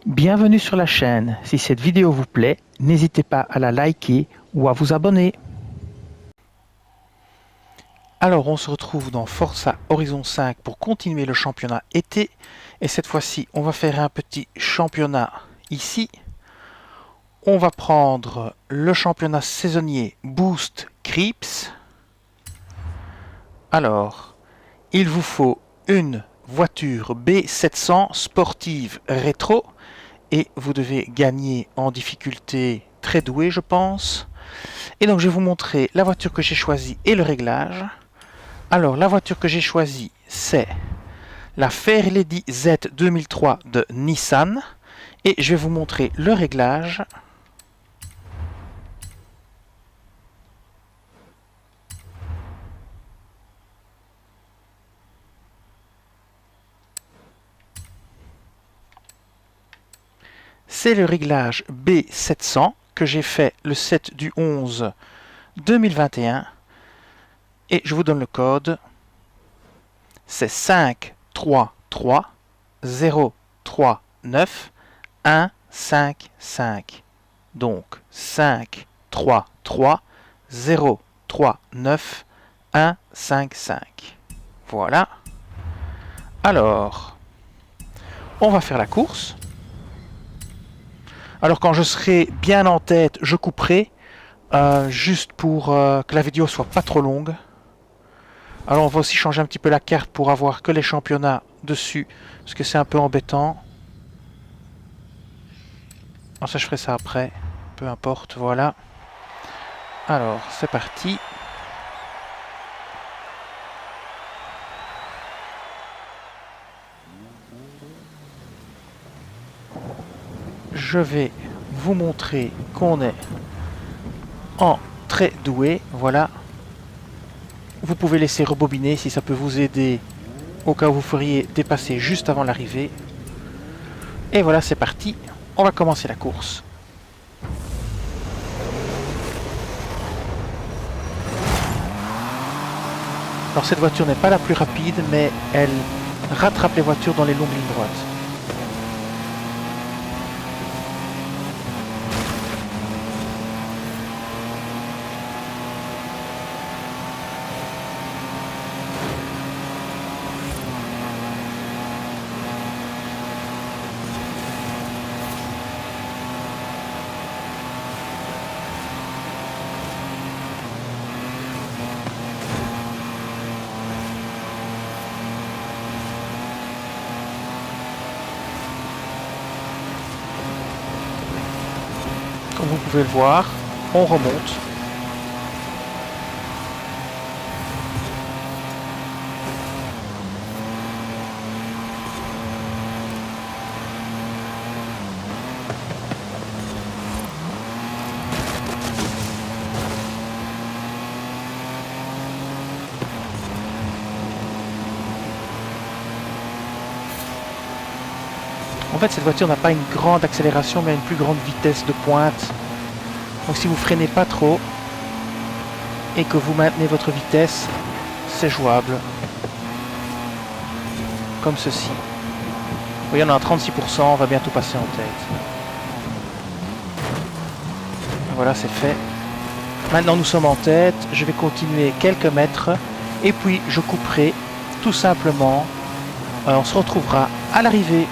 Bienvenue sur la chaîne. Si cette vidéo vous plaît, n'hésitez pas à la liker ou à vous abonner. Alors on se retrouve dans Forza Horizon 5 pour continuer le championnat été. Et cette fois-ci, on va faire un petit championnat ici. On va prendre le championnat saisonnier Boost Creeps. Alors, il vous faut une voiture B700 sportive rétro. Et vous devez gagner en difficulté très douée, je pense. Et donc je vais vous montrer la voiture que j'ai choisie et le réglage. Alors la voiture que j'ai choisie, c'est la Fairlady Z 2003 de Nissan. Et je vais vous montrer le réglage. C'est le réglage B700 que j'ai fait le 7 du 11 2021. Et je vous donne le code. C'est 533-039-155. Donc 533-039-155. Voilà. Alors, on va faire la course. Alors quand je serai bien en tête, je couperai, juste pour que la vidéo soit pas trop longue. Alors on va aussi changer un petit peu la carte pour avoir que les championnats dessus, parce que c'est un peu embêtant. Non, ça je ferai ça après, peu importe, voilà. Alors c'est parti. Je vais vous montrer qu'on est en très doué, voilà. Vous pouvez laisser rebobiner si ça peut vous aider au cas où vous feriez dépasser juste avant l'arrivée. Et voilà, c'est parti. On va commencer la course. Alors cette voiture n'est pas la plus rapide, mais elle rattrape les voitures dans les longues lignes droites. Comme vous pouvez le voir, on remonte. En fait, cette voiture n'a pas une grande accélération, mais une plus grande vitesse de pointe. Donc si vous freinez pas trop et que vous maintenez votre vitesse, c'est jouable. Comme ceci. Vous voyez, on est à 36%, on va bientôt passer en tête. Voilà, c'est fait. Maintenant, nous sommes en tête. Je vais continuer quelques mètres et puis je couperai tout simplement. On se retrouvera à l'arrivée.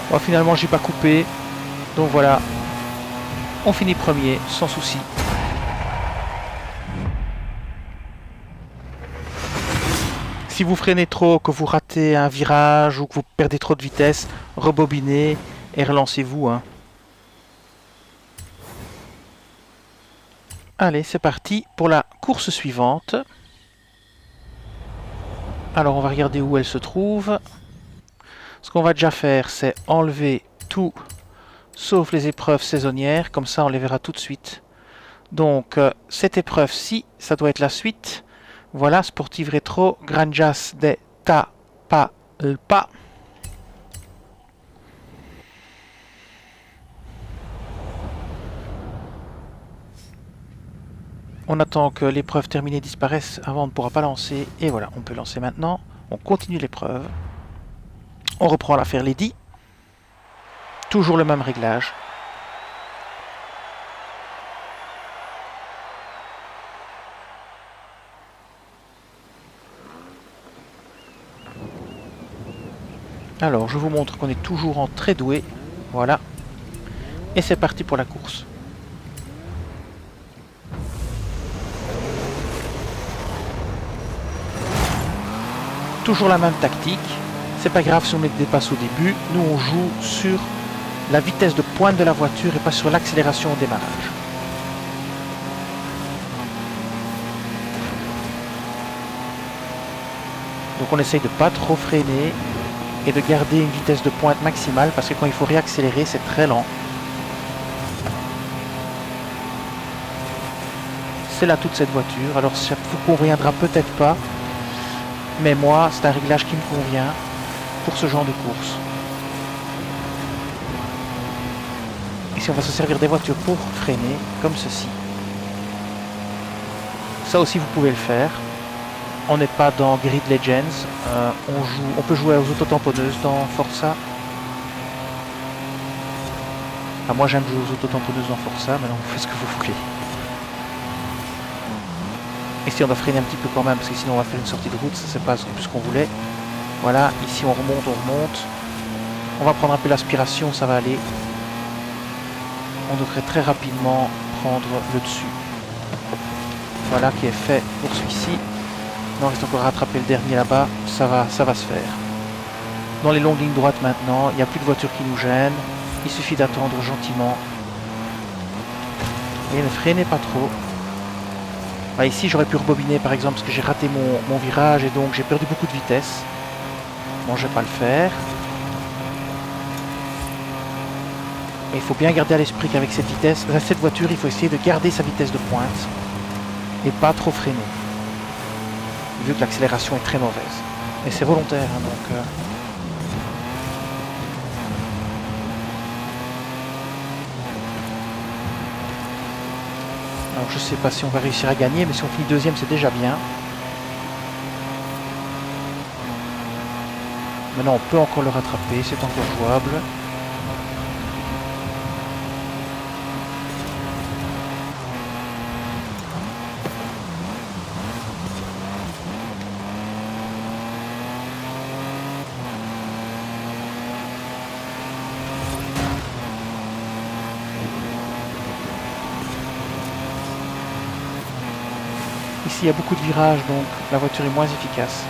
Bon, finalement, j'ai pas coupé. Donc voilà, on finit premier, sans souci. Si vous freinez trop, que vous ratez un virage ou que vous perdez trop de vitesse, rebobinez et relancez-vous. Hein. Allez, c'est parti pour la course suivante. Alors, on va regarder où elle se trouve. Ce qu'on va déjà faire, c'est enlever tout, sauf les épreuves saisonnières. Comme ça, on les verra tout de suite. Donc, cette épreuve-ci, ça doit être la suite. Voilà, Sportive Rétro, Granjas de Tapalpa. On attend que l'épreuve terminée disparaisse avant on ne pourra pas lancer. Et voilà, on peut lancer maintenant. On continue l'épreuve. On reprend l'affaire Lady. Toujours le même réglage. Alors, je vous montre qu'on est toujours en très doué. Voilà. Et c'est parti pour la course. Toujours la même tactique. C'est pas grave si on met des dépasses au début. Nous, on joue sur la vitesse de pointe de la voiture et pas sur l'accélération au démarrage. Donc on essaye de pas trop freiner et de garder une vitesse de pointe maximale parce que quand il faut réaccélérer, c'est très lent. C'est là toute cette voiture. Alors ça vous conviendra peut-être pas, mais moi, c'est un réglage qui me convient pour ce genre de course. Ici, on va se servir des voitures pour freiner, comme ceci. Ça aussi, vous pouvez le faire. On n'est pas dans Grid Legends. On peut jouer aux autotamponneuses dans Forza. Enfin, moi, j'aime jouer aux autotamponneuses dans Forza, mais vous faites ce que vous voulez. Ici, on va freiner un petit peu quand même, parce que sinon, on va faire une sortie de route. Ça, c'est pas plus ce qu'on voulait. Voilà, ici, on remonte, on remonte. On va prendre un peu l'aspiration, ça va aller. On devrait très rapidement prendre le dessus. Voilà qui est fait pour celui-ci. Il reste encore à rattraper le dernier là-bas. Ça va se faire. Dans les longues lignes droites maintenant, il n'y a plus de voitures qui nous gênent. Il suffit d'attendre gentiment. Et ne freinez pas trop. Bah, ici, j'aurais pu rebobiner par exemple parce que j'ai raté mon virage et donc j'ai perdu beaucoup de vitesse. Bon, je ne vais pas le faire. Et il faut bien garder à l'esprit qu'avec cette vitesse, cette voiture, il faut essayer de garder sa vitesse de pointe et pas trop freiner. Vu que l'accélération est très mauvaise. Et c'est volontaire, hein, donc... Alors je sais pas si on va réussir à gagner, mais si on finit deuxième, c'est déjà bien. Maintenant, on peut encore le rattraper, c'est encore jouable. Ici, il y a beaucoup de virages, donc la voiture est moins efficace.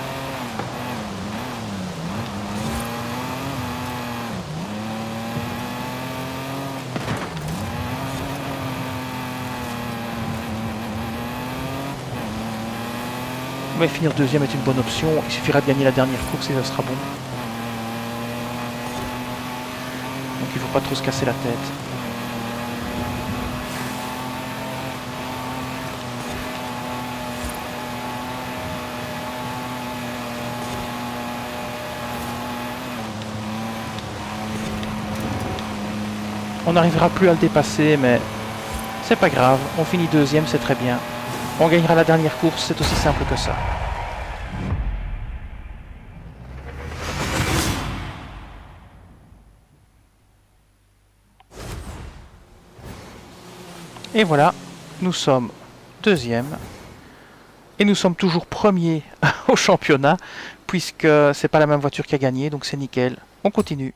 Mais finir deuxième est une bonne option. Il suffira de gagner la dernière course et ça sera bon. Donc il ne faut pas trop se casser la tête. On n'arrivera plus à le dépasser, mais c'est pas grave. On finit deuxième, c'est très bien. On gagnera la dernière course, c'est aussi simple que ça. Et voilà, nous sommes deuxième. Et nous sommes toujours premiers au championnat, puisque c'est pas la même voiture qui a gagné, donc c'est nickel. On continue.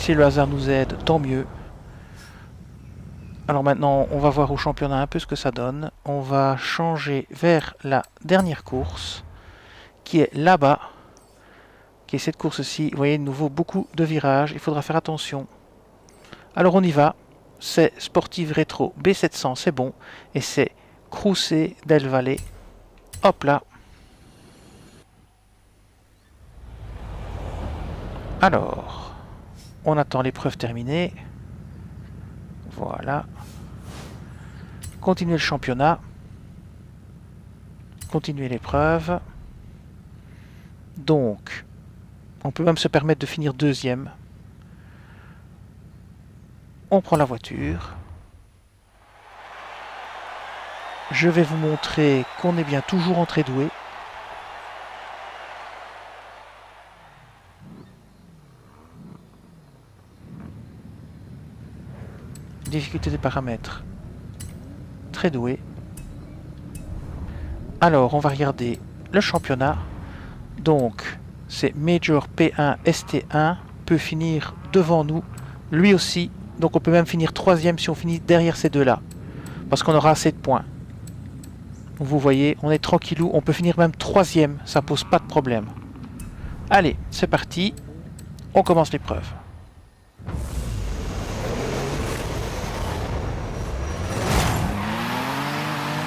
Si le hasard nous aide, tant mieux. Alors maintenant, on va voir au championnat un peu ce que ça donne. On va changer vers la dernière course, qui est là-bas, qui est cette course-ci. Vous voyez, de nouveau, beaucoup de virages. Il faudra faire attention. Alors on y va. C'est Sportive Rétro B700, c'est bon. Et c'est Cruce del Valle. Hop là. Alors, on attend l'épreuve terminée. Voilà. Continuer le championnat. Continuer l'épreuve. Donc, on peut même se permettre de finir deuxième. On prend la voiture. Je vais vous montrer qu'on est bien toujours en très doué. Difficulté des paramètres. Très doué. Alors, on va regarder le championnat. Donc, c'est Major P1 ST1 peut finir devant nous. Lui aussi. Donc, on peut même finir troisième si on finit derrière ces deux-là. Parce qu'on aura assez de points. Vous voyez, on est tranquillou. On peut finir même troisième. Ça pose pas de problème. Allez, c'est parti. On commence l'épreuve.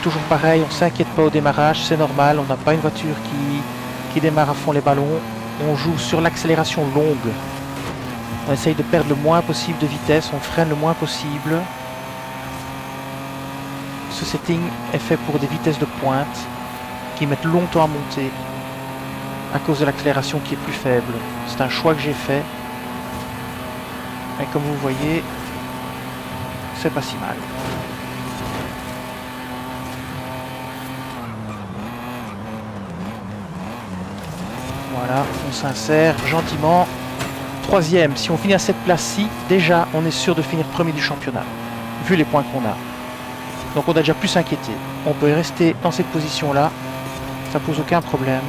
Toujours pareil, on ne s'inquiète pas au démarrage, c'est normal, on n'a pas une voiture qui démarre à fond les ballons. On joue sur l'accélération longue. On essaye de perdre le moins possible de vitesse, on freine le moins possible. Ce setting est fait pour des vitesses de pointe qui mettent longtemps à monter à cause de l'accélération qui est plus faible. C'est un choix que j'ai fait. Et comme vous voyez, c'est pas si mal. Voilà, on s'insère gentiment. Troisième, si on finit à cette place-ci, déjà on est sûr de finir premier du championnat, vu les points qu'on a. Donc on a déjà plus s'inquiéter. On peut rester dans cette position-là, ça pose aucun problème.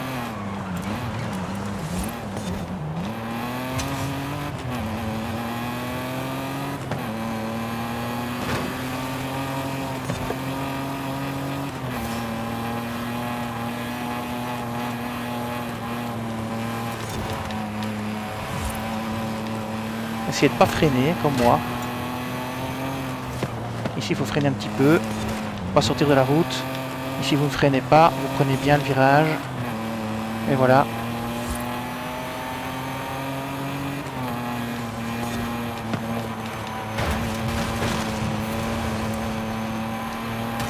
Essayez de ne pas freiner comme moi. Ici il faut freiner un petit peu, pas sortir de la route. Ici vous ne freinez pas, vous prenez bien le virage. Et voilà.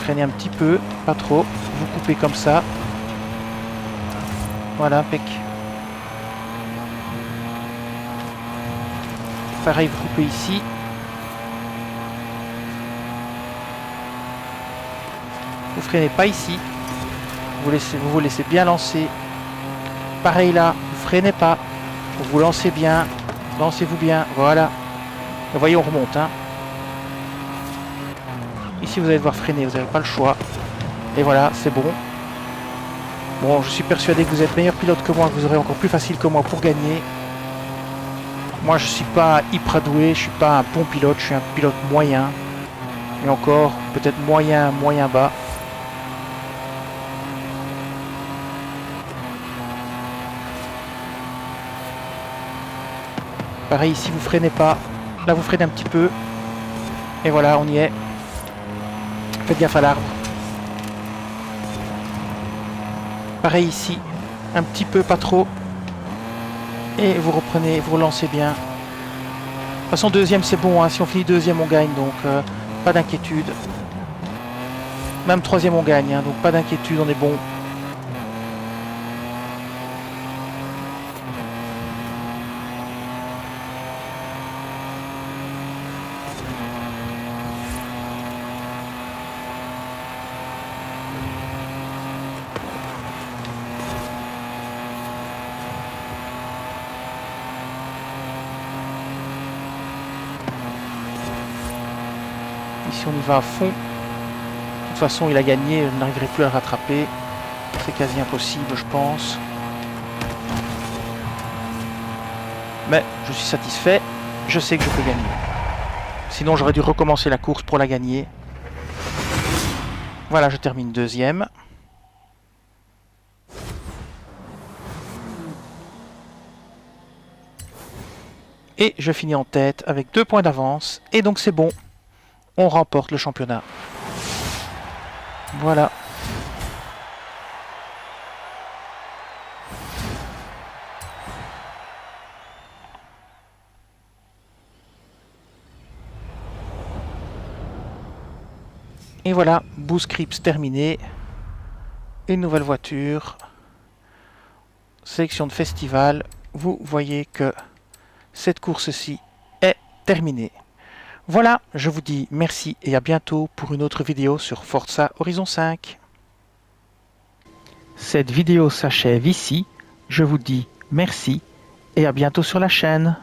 Freinez un petit peu, pas trop. Vous coupez comme ça. Voilà, impec. Pareil, vous coupez ici. Vous freinez pas ici. Vous vous laissez bien lancer. Pareil là, vous freinez pas. Vous vous lancez bien. Lancez-vous bien. Voilà. Vous voyez, on remonte. Hein. Ici, vous allez devoir freiner. Vous n'avez pas le choix. Et voilà, c'est bon. Bon, je suis persuadé que vous êtes meilleur pilote que moi, que vous aurez encore plus facile que moi pour gagner. Moi, je suis pas hyper doué, je suis pas un bon pilote, je suis un pilote moyen. Et encore, peut-être moyen, moyen bas. Pareil, ici, vous freinez pas. Là, vous freinez un petit peu. Et voilà, on y est. Faites gaffe à l'arbre. Pareil ici, un petit peu, pas trop. Et vous reprenez, vous relancez bien. De toute façon, deuxième, c'est bon. Hein. Si on finit deuxième, on gagne. Donc, pas d'inquiétude. Même troisième, on gagne. Hein. Donc, pas d'inquiétude, on est bon. Ici, on y va à fond. De toute façon, il a gagné. Je n'arriverai plus à le rattraper. C'est quasi impossible, je pense. Mais je suis satisfait. je sais que je peux gagner. Sinon, j'aurais dû recommencer la course pour la gagner. Voilà, je termine deuxième. Et je finis en tête avec 2 points d'avance. Et donc c'est bon. On remporte le championnat. Voilà. Et voilà, Boost Crips terminé. Une nouvelle voiture. Sélection de festival. Vous voyez que cette course-ci est terminée. Voilà, je vous dis merci et à bientôt pour une autre vidéo sur Forza Horizon 5. Cette vidéo s'achève ici. Je vous dis merci et à bientôt sur la chaîne.